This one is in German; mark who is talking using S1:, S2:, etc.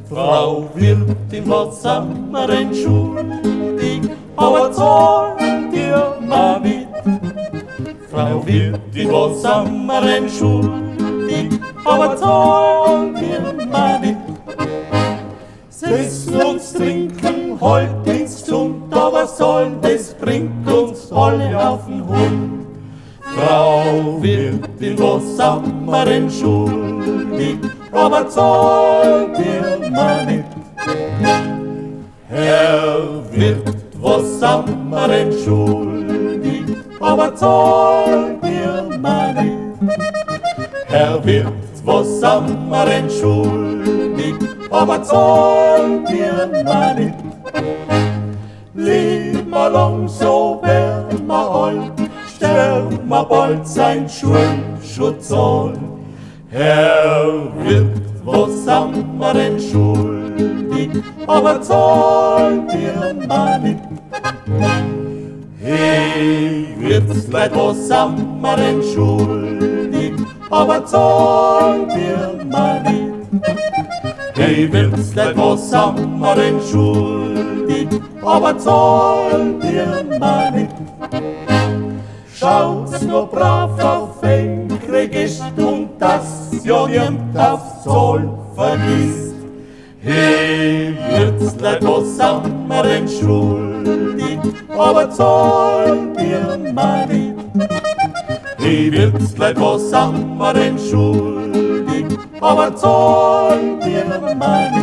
S1: Frau Wirtin, was sind wir denn schuldig, aber zahlt ihr mal mit. Frau Wirtin, was sind wir denn schuldig, aber zahlt ihr mal mit. Essen uns trinken, halt ins Gesund, aber sollen, das bringt uns alle auf den Hund. Frau Wirtin, was sind wir denn schuldig, aber zahlt ihr mal mit. Herr Wirt, was sind wir denn schuldig, aber zahlt ihr mal mit. Herr Wirt, was sind wir denn schuldig, aber zahlt ihr mal mit. Leben wir lang, so werden wir alt, sterben wir bald, sein Schulschutz zahlen. Herr Wirt, was sind wir denn schuldig, aber zahlt ihr mal mit. Hey Wirtsleut, was sind wir denn schuldig, aber zahlt ihr mal mit. Hey Wirtsleut, was sind wir denn schuldig, aber zahlt ihr mal mit. Schaut's nur brav auf ein Register und das ja niemand auf Zoll vergisst. Hey Wirtsleut, was sind wir denn schuldig, aber zahlt ihr mal mit. Hey Wirtsleut, was sind wir denn schuldig, aber zahlt ihr mal mit.